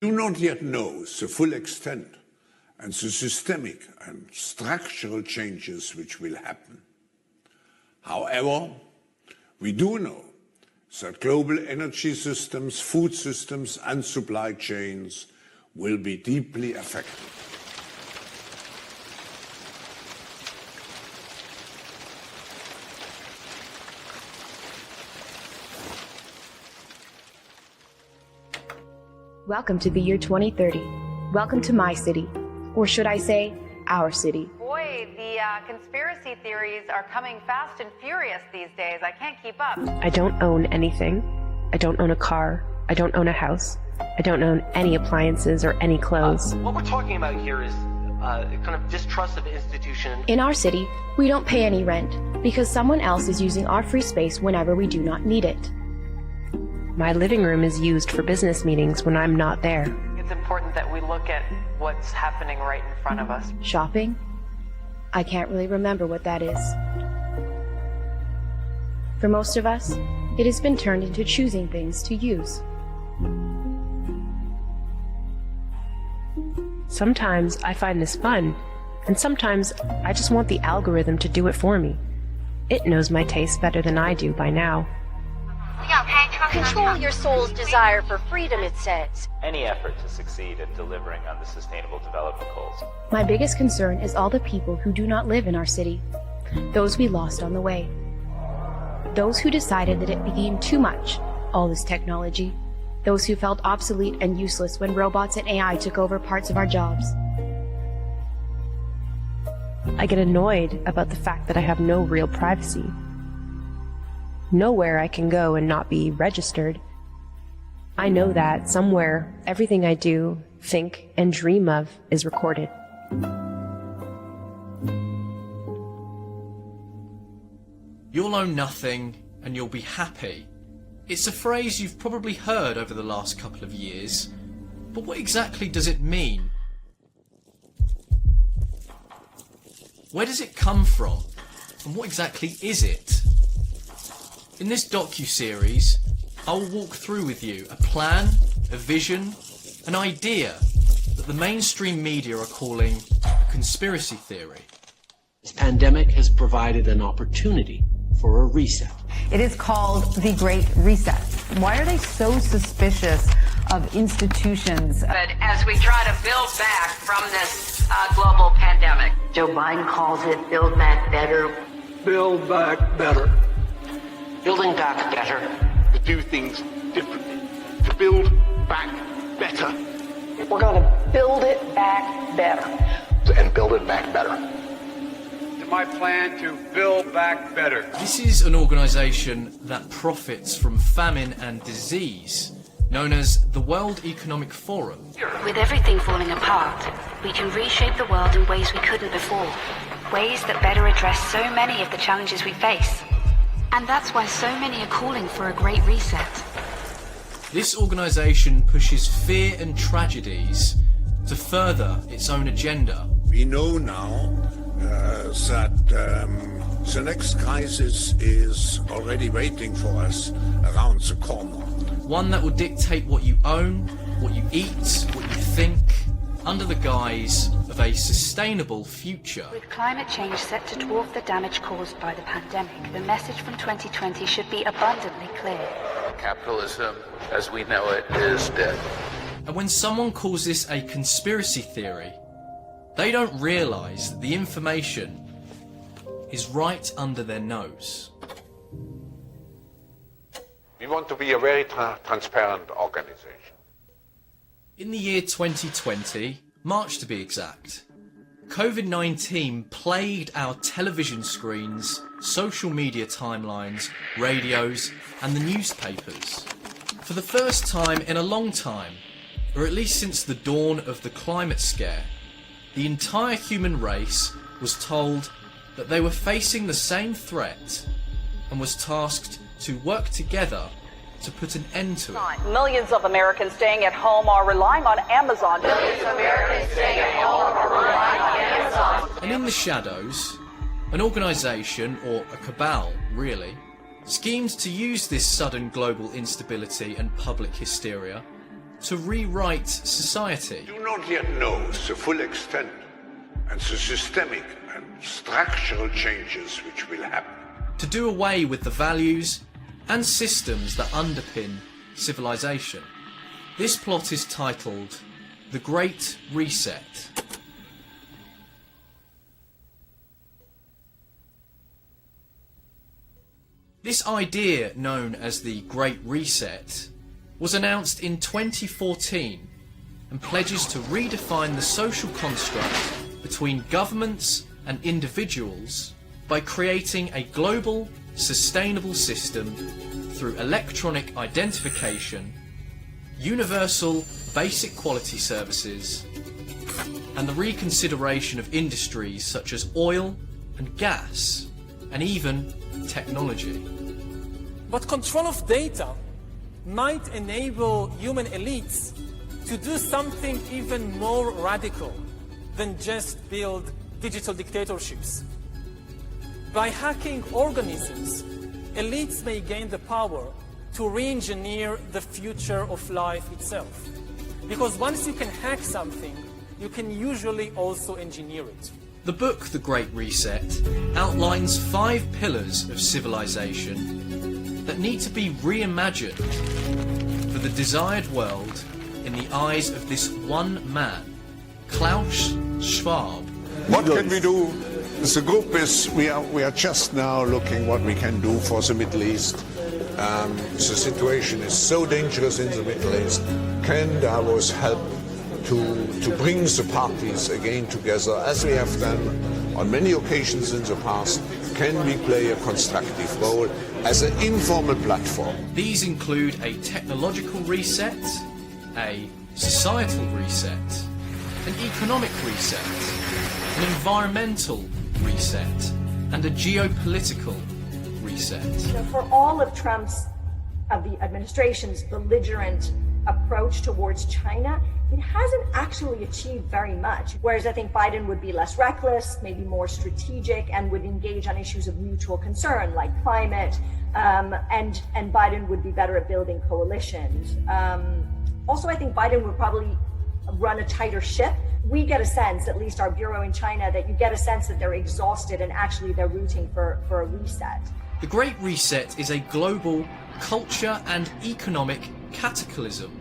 We do not yet know the full extent and the systemic and structural changes which will happen. However, we do know that global energy systems, food systems and supply chains will be deeply affected. Welcome to the year 2030. Welcome to my city, or should I say, our city. Boy, the conspiracy theories are coming fast and furious these days. I can't keep up. I don't own anything. I don't own a car. I don't own a house. I don't own any appliances or any clothes. What we're talking about here is kind of distrust of institutions. In our city, we don't pay any rent because someone else is using our free space whenever we do not need it. My living room is used for business meetings when I'm not there. It's important that we look at what's happening right in front of us. Shopping? I can't really remember what that is. For most of us, it has been turned into choosing things to use. Sometimes I find this fun, and sometimes I just want the algorithm to do it for me. It knows my taste better than I do by now. Control your soul's desire for freedom, it says. Any effort to succeed at delivering on the Sustainable Development Goals. My biggest concern is all the people who do not live in our city, those we lost on the way. Those who decided that it became too much, all this technology. Those who felt obsolete and useless when robots and AI took over parts of our jobs. I get annoyed about the fact that I have no real privacy. Nowhere I can go and not be registered. I know that somewhere everything I do, think, and dream of is recorded. You'll own nothing and you'll be happy. It's a phrase you've probably heard over the last couple of years, but what exactly does it mean? Where does it come from? And what exactly is it? In this docu-series, I will walk through with you a plan, a vision, an idea that the mainstream media are calling a conspiracy theory. This pandemic has provided an opportunity for a reset. It is called the Great Reset. Why are they so suspicious of institutions? But as we try to build back from this global pandemic. Joe Biden calls it Build Back Better. Build back better. Building back better. To do things differently. To build back better. We're going to build it back better. And build it back better. My plan to build back better. This is an organisation that profits from famine and disease, known as the World Economic Forum. With everything falling apart, we can reshape the world in ways we couldn't before. Ways that better address so many of the challenges we face. And that's why so many are calling for a great reset. This organisation pushes fear and tragedies to further its own agenda. We know now that the next crisis is already waiting for us around the corner. One that will dictate what you own, what you eat, what you think, under the guise of a sustainable future. With climate change set to dwarf the damage caused by the pandemic, the message from 2020 should be abundantly clear. Capitalism, as we know it, is dead. And when someone calls this a conspiracy theory, they don't realise that the information is right under their nose. We want to be a very transparent organization. In the year 2020, March to be exact, COVID-19 plagued our television screens, social media timelines, radios, and the newspapers. For the first time in a long time, or at least since the dawn of the climate scare, the entire human race was told that they were facing the same threat and was tasked to work together to put an end to it. Millions of Americans staying at home are relying on Amazon. Millions of Americans staying at home are relying on Amazon. And in the shadows, an organisation, or a cabal really, schemed to use this sudden global instability and public hysteria to rewrite society. We do not yet know the full extent and the systemic and structural changes which will happen. To do away with the values and systems that underpin civilization. This plot is titled The Great Reset. This idea, known as the Great Reset, was announced in 2014 and pledges to redefine the social construct between governments and individuals by creating a global, sustainable system through electronic identification, universal basic quality services, and the reconsideration of industries such as oil and gas, and even technology. But control of data might enable human elites to do something even more radical than just build digital dictatorships. By hacking organisms, elites may gain the power to re-engineer the future of life itself. Because once you can hack something, you can usually also engineer it. The book, The Great Reset, outlines 5 pillars of civilization that need to be reimagined for the desired world in the eyes of this one man, Klaus Schwab. What can we do? The group is, we are just now looking what we can do for the Middle East. The situation is so dangerous in the Middle East. Can Davos help to bring the parties again together, as we have done on many occasions in the past? Can we play a constructive role as an informal platform? These include a technological reset, a societal reset, an economic reset, an environmental reset, and a geopolitical reset. For all of the administration's belligerent approach towards China, it hasn't actually achieved very much. Whereas I think Biden would be less reckless, maybe more strategic, and would engage on issues of mutual concern like climate, and Biden would be better at building coalitions. Also, I think Biden would probably run a tighter ship. We get a sense, at least our bureau in China, that you get a sense that they're exhausted and actually they're rooting for a reset. The Great Reset is a global culture and economic cataclysm,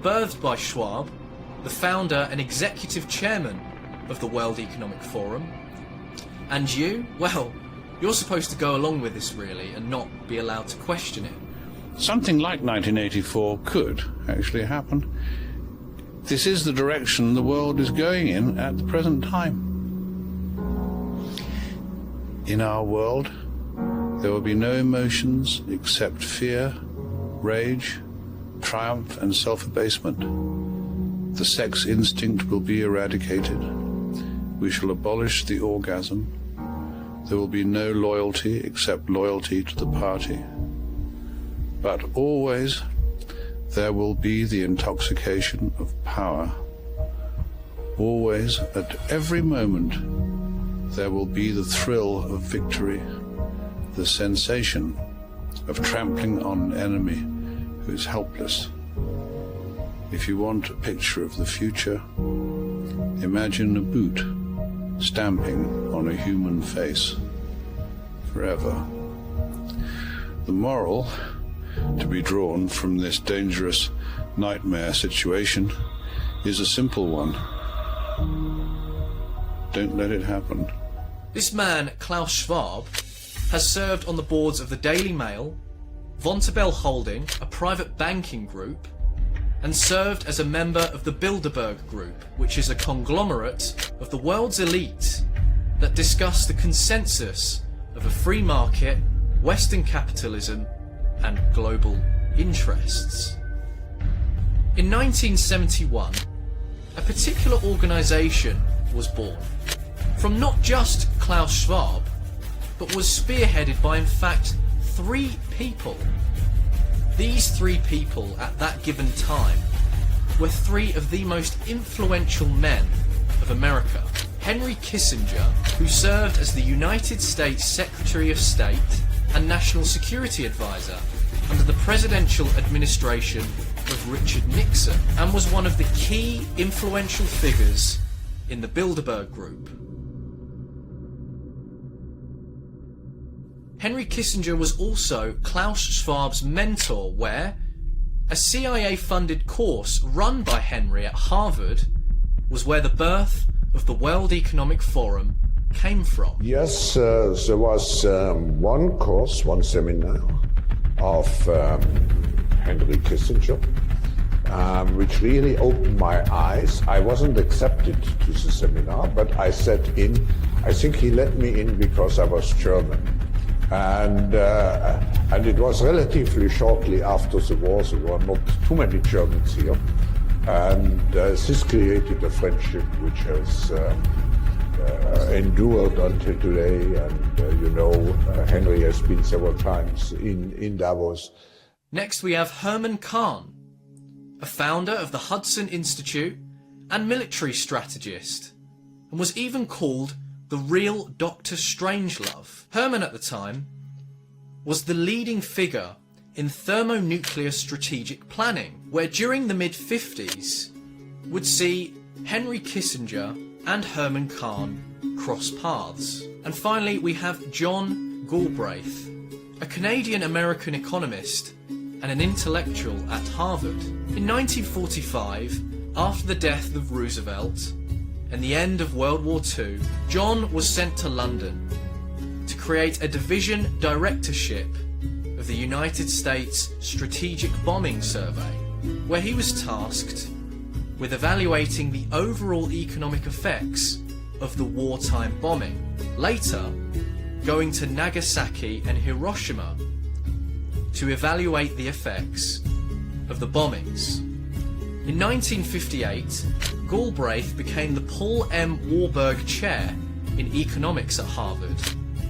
birthed by Schwab, the founder and executive chairman of the World Economic Forum. And you, well, you're supposed to go along with this really and not be allowed to question it. Something like 1984 could actually happen. This is the direction the world is going in at the present time. In our world, there will be no emotions except fear, rage, triumph and self-abasement. The sex instinct will be eradicated. We shall abolish the orgasm. There will be no loyalty except loyalty to the party. But always there will be the intoxication of power. Always, at every moment, there will be the thrill of victory, the sensation of trampling on an enemy who is helpless. If you want a picture of the future, imagine a boot stamping on a human face forever. The moral to be drawn from this dangerous nightmare situation is a simple one. Don't let it happen. This man, Klaus Schwab, has served on the boards of the Daily Mail, 𝗏𝗏𝗱 Holding, a private banking group, and served as a member of the Bilderberg Group, which is a conglomerate of the world's elite that discuss the consensus of a free market, Western capitalism, and global interests. In 1971, a particular organisation was born from not just Klaus Schwab, but was spearheaded by, in fact, 3 people. These 3 people at that given time were 3 of the most influential men of America. Henry Kissinger, who served as the United States Secretary of State and National Security Advisor under the presidential administration of Richard Nixon and was one of the key influential figures in the Bilderberg Group. Henry Kissinger was also Klaus Schwab's mentor, where a CIA-funded course run by Henry at Harvard was where the birth of the World Economic Forum came from. Yes, there was one course, one seminar of Henry Kissinger, which really opened my eyes. I wasn't accepted to the seminar, but I sat in. I think he let me in because I was German. And it was relatively shortly after the war. There were not too many Germans here. And this created a friendship which has endured until today. And Henry has been several times in Davos. Next we have Herman Kahn, a founder of the Hudson Institute and military strategist, and was even called the real Dr. Strangelove. Herman at the time was the leading figure in thermonuclear strategic planning, where during the mid-50s would see Henry Kissinger and Herman Kahn cross paths. And finally we have John Galbraith, a Canadian-American economist and an intellectual at Harvard. In 1945, after the death of Roosevelt and the end of World War II, John was sent to London to create a division directorship of the United States Strategic Bombing Survey, where he was tasked with evaluating the overall economic effects of the wartime bombing, later going to Nagasaki and Hiroshima to evaluate the effects of the bombings. In 1958, Galbraith became the Paul M. Warburg Chair in Economics at Harvard.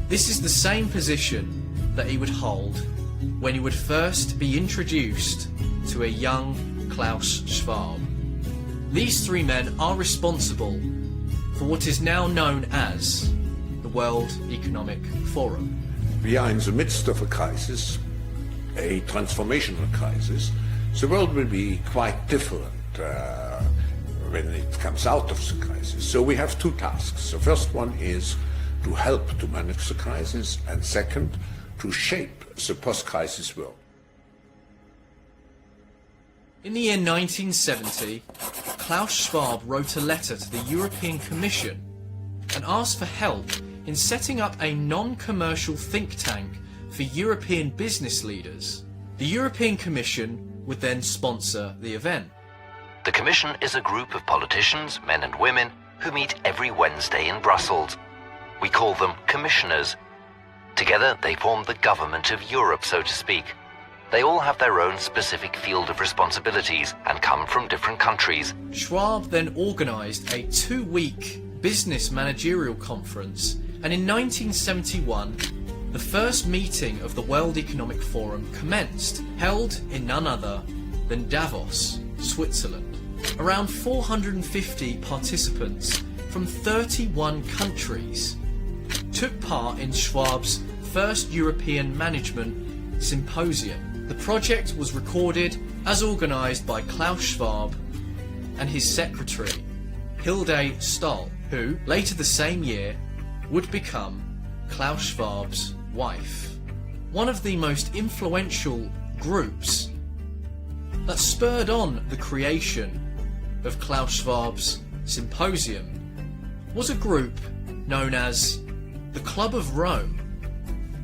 This is the same position that he would hold when he would first be introduced to a young Klaus Schwab. These three men are responsible for what is now known as the World Economic Forum. We are in the midst of a crisis, a transformational crisis. The world will be quite different when it comes out of the crisis. So we have two tasks. The first one is to help to manage the crisis, and second, to shape the post-crisis world. In the year 1970, Klaus Schwab wrote a letter to the European Commission and asked for help in setting up a non-commercial think tank for European business leaders. The European Commission would then sponsor the event. The Commission is a group of politicians, men and women, who meet every Wednesday in Brussels. We call them commissioners. Together they form the government of Europe, so to speak. They all have their own specific field of responsibilities and come from different countries. Schwab then organised a 2-week business managerial conference, and in 1971 the first meeting of the World Economic Forum commenced, held in none other than Davos, Switzerland. Around 450 participants from 31 countries took part in Schwab's first European Management Symposium. The project was recorded as organised by Klaus Schwab and his secretary, Hilde Stahl, who, later the same year, would become Klaus Schwab's wife. One of the most influential groups that spurred on the creation of Klaus Schwab's symposium was a group known as the Club of Rome.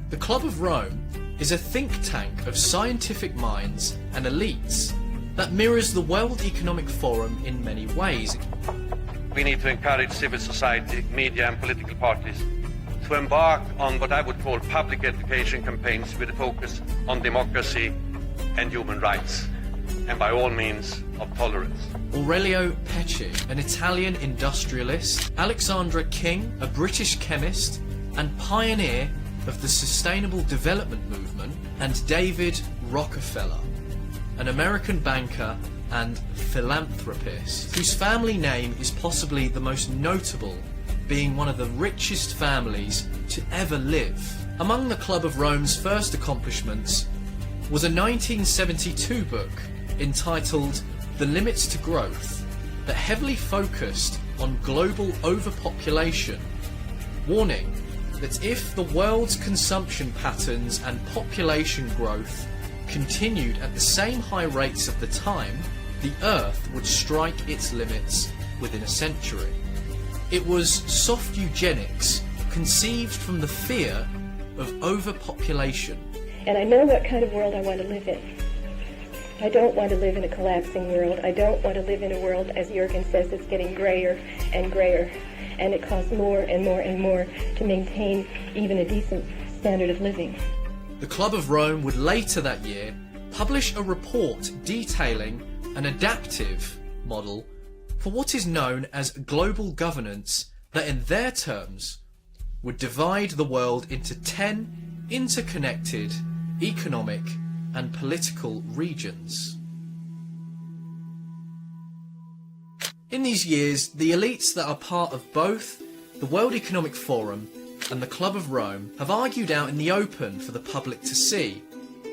The Club of Rome is a think tank of scientific minds and elites that mirrors the World Economic Forum in many ways. We need to encourage civil society, media and political parties to embark on what I would call public education campaigns with a focus on democracy and human rights, and by all means of tolerance. 𝗲𝗓𝗍, an Italian industrialist, Alexandra King, a British chemist and pioneer of the Sustainable Development Movement, and David Rockefeller, an American banker and philanthropist, whose family name is possibly the most notable, being one of the richest families to ever live. Among the Club of Rome's first accomplishments was a 1972 book entitled The Limits to Growth that heavily focused on global overpopulation, warning that if the world's consumption patterns and population growth continued at the same high rates of the time, the Earth would strike its limits within a century. It was soft eugenics conceived from the fear of overpopulation. And I know what kind of world I want to live in. I don't want to live in a collapsing world. I don't want to live in a world, as Jürgen says, that's getting grayer and grayer. And it costs more and more and more to maintain even a decent standard of living. The Club of Rome would later that year publish a report detailing an adaptive model for what is known as global governance that in their terms would divide the world into 10 interconnected economic and political regions. In these years, the elites that are part of both the World Economic Forum and the Club of Rome have argued out in the open for the public to see,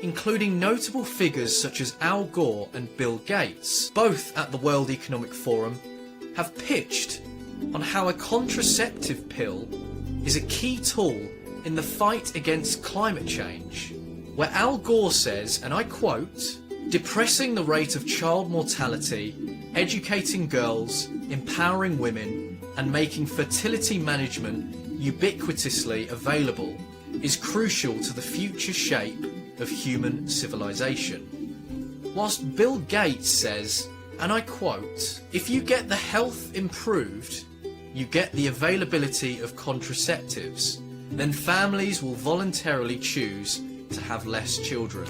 including notable figures such as Al Gore and Bill Gates, both at the World Economic Forum, have pitched on how a contraceptive pill is a key tool in the fight against climate change, where Al Gore says, and I quote, "Depressing the rate of child mortality, educating girls, empowering women, and making fertility management ubiquitously available is crucial to the future shape of human civilization." Whilst Bill Gates says, and I quote, "If you get the health improved, you get the availability of contraceptives, then families will voluntarily choose to have less children."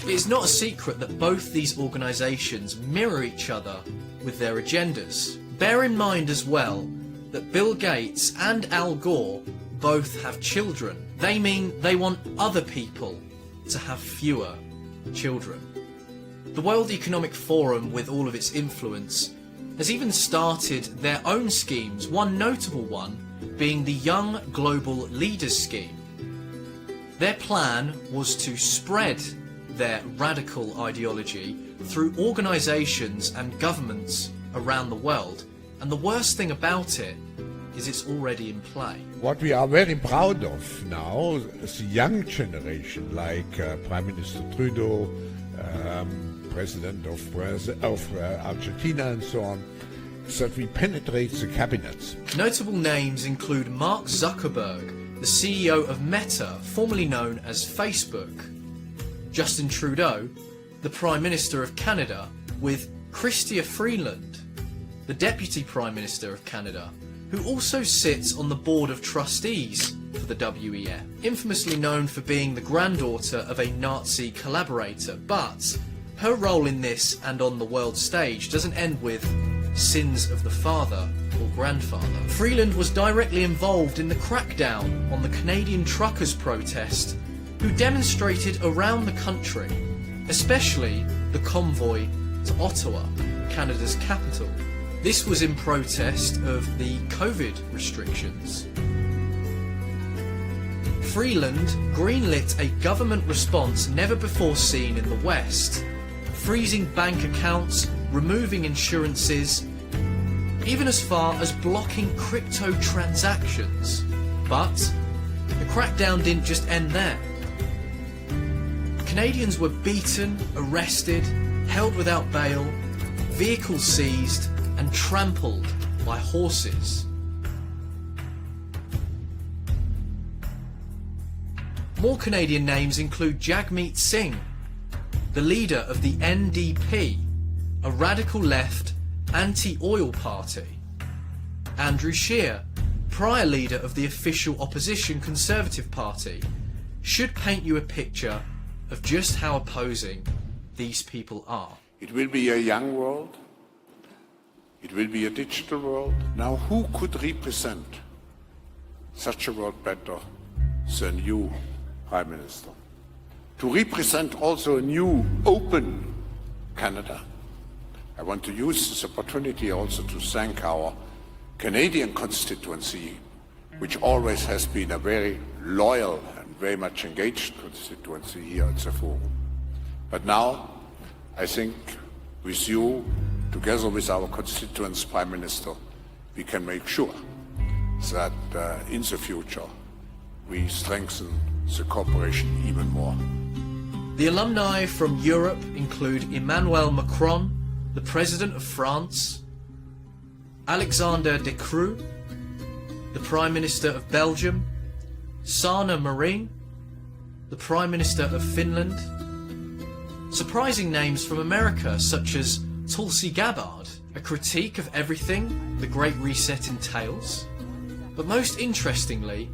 It is not a secret that both these organisations mirror each other with their agendas. Bear in mind as well that Bill Gates and Al Gore both have children. They mean they want other people to have fewer children. The World Economic Forum, with all of its influence, has even started their own schemes, one notable one being the Young Global Leaders Scheme. Their plan was to spread their radical ideology through organisations and governments around the world, and the worst thing about it is it's already in play. What we are very proud of now is the young generation, like Prime Minister Trudeau, President of Argentina and so on, is that we penetrate the cabinets. Notable names include Mark Zuckerberg, the CEO of Meta, formerly known as Facebook, Justin Trudeau, the Prime Minister of Canada, with Chrystia Freeland, the Deputy Prime Minister of Canada, who also sits on the Board of Trustees for the WEF, infamously known for being the granddaughter of a Nazi collaborator, but her role in this and on the world stage doesn't end with sins of the father or grandfather. Freeland was directly involved in the crackdown on the Canadian truckers' protest, who demonstrated around the country, especially the convoy to Ottawa, Canada's capital. This was in protest of the COVID restrictions. Freeland greenlit a government response never before seen in the West, freezing bank accounts, removing insurances, even as far as blocking crypto transactions. But the crackdown didn't just end there. Canadians were beaten, arrested, held without bail, vehicles seized, and trampled by horses. More Canadian names include Jagmeet Singh, the leader of the NDP, a radical left anti-oil party; Andrew Scheer, prior leader of the official opposition Conservative Party, should paint you a picture of just how opposing these people are. It will be a young world. It will be a digital world. Now, who could represent such a world better than you, Prime Minister? To represent also a new, open Canada. I want to use this opportunity also to thank our Canadian constituency, which always has been a very loyal and very much engaged constituency here at the Forum. But now, I think with you, together with our constituents, Prime Minister, we can make sure that in the future we strengthen the cooperation even more. The alumni from Europe include 𝗵𝗵𝗿𝗍, the President of France, 𝗏𝗏𝗏, the Prime Minister of Belgium, 𝗏𝗏𝗏, the Prime Minister of Finland. Surprising names from America such as Tulsi Gabbard, a critique of everything the Great Reset entails. But most interestingly,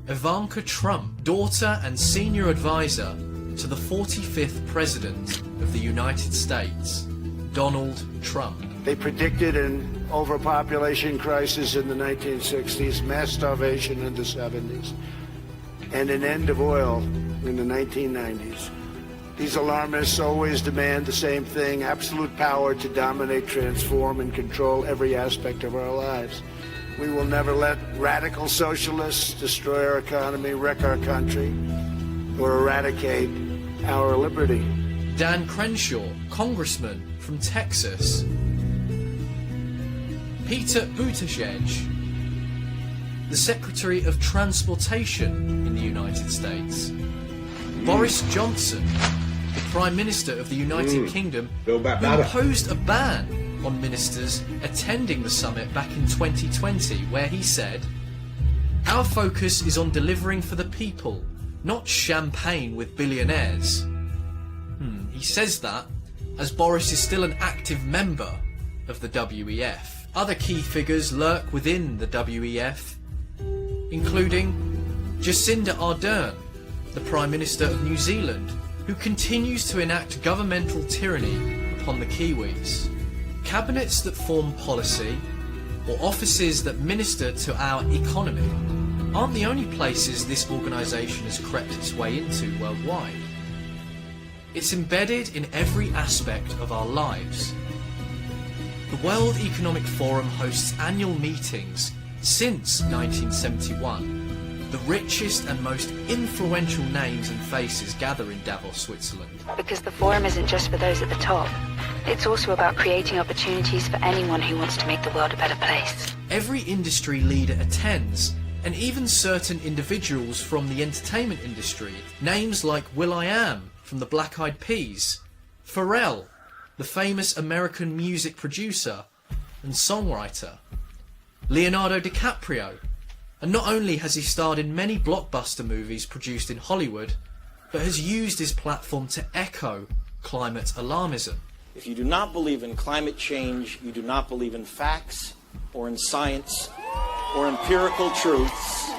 Ivanka Trump, daughter and senior advisor to the 45th President of the United States, Donald Trump. They predicted an overpopulation crisis in the 1960s, mass starvation in the 70s, and an end of oil in the 1990s. These alarmists always demand the same thing: absolute power to dominate, transform, and control every aspect of our lives. We will never let radical socialists destroy our economy, wreck our country, or eradicate our liberty. Dan Crenshaw, congressman from Texas. Peter Buttigieg, the Secretary of Transportation in the United States. Boris Johnson, the Prime Minister of the United Kingdom, who imposed a ban on ministers attending the summit back in 2020, where he said, "Our focus is on delivering for the people, not champagne with billionaires." He says that as Boris is still an active member of the WEF. Other key figures lurk within the WEF, including Jacinda Ardern, the Prime Minister of New Zealand, who continues to enact governmental tyranny upon the Kiwis. Cabinets that form policy, or offices that minister to our economy, aren't the only places this organisation has crept its way into worldwide. It's embedded in every aspect of our lives. The World Economic Forum hosts annual meetings since 1971. The richest and most influential names and faces gather in Davos, Switzerland. Because the forum isn't just for those at the top. It's also about creating opportunities for anyone who wants to make the world a better place. Every industry leader attends, and even certain individuals from the entertainment industry. Names like will.i.am from the Black Eyed Peas, Pharrell, the famous American music producer and songwriter, Leonardo DiCaprio. And not only has he starred in many blockbuster movies produced in Hollywood, but has used his platform to echo climate alarmism. If you do not believe in climate change, you do not believe in facts or in science or empirical truths,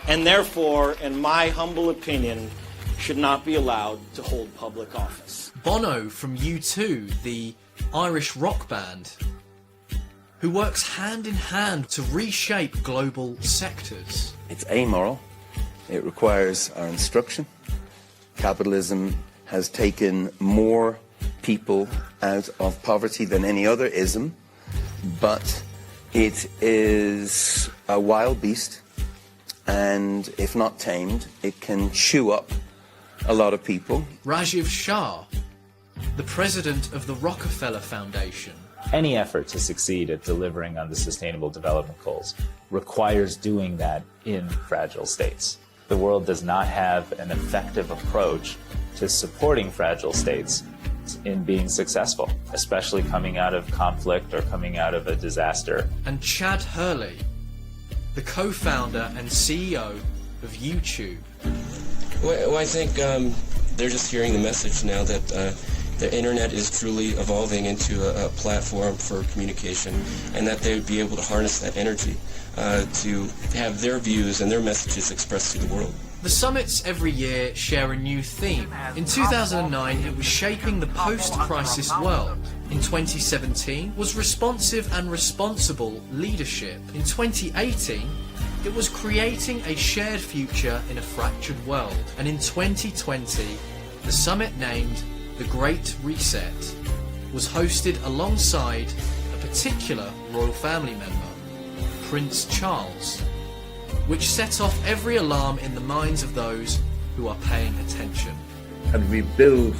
and therefore, in my humble opinion, should not be allowed to hold public office. Bono from U2, the Irish rock band, who works hand in hand to reshape global sectors. It's amoral. It requires our instruction. Capitalism has taken more people out of poverty than any other ism, but it is a wild beast, and if not tamed, it can chew up a lot of people. Rajiv Shah, the president of the Rockefeller Foundation. Any effort to succeed at delivering on the Sustainable Development Goals requires doing that in fragile states. The world does not have an effective approach to supporting fragile states in being successful, especially coming out of conflict or coming out of a disaster. And Chad Hurley, the co-founder and CEO of YouTube. Well, I think they're just hearing the message now that the internet is truly evolving into a platform for communication, and that they would be able to harness that energy to have their views and their messages expressed to the world. The summits every year share a new theme. In 2009, it was shaping the post-crisis world. In 2017, was responsive and responsible leadership. In 2018, it was creating a shared future in a fractured world. And in 2020, the summit named The Great Reset was hosted alongside a particular royal family member, Prince Charles, which set off every alarm in the minds of those who are paying attention. And we build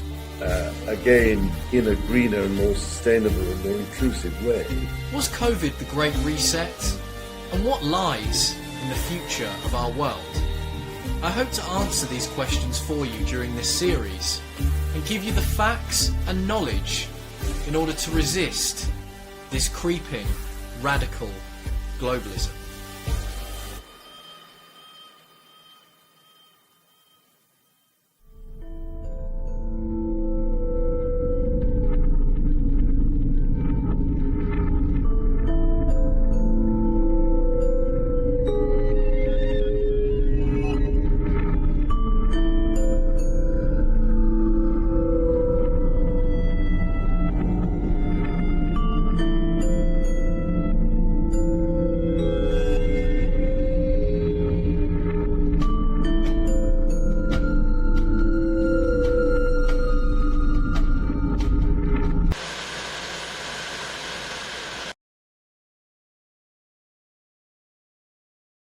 again, in a greener, more sustainable and more inclusive way. Was COVID the Great Reset? And what lies in the future of our world? I hope to answer these questions for you during this series and give you the facts and knowledge in order to resist this creeping, radical globalism.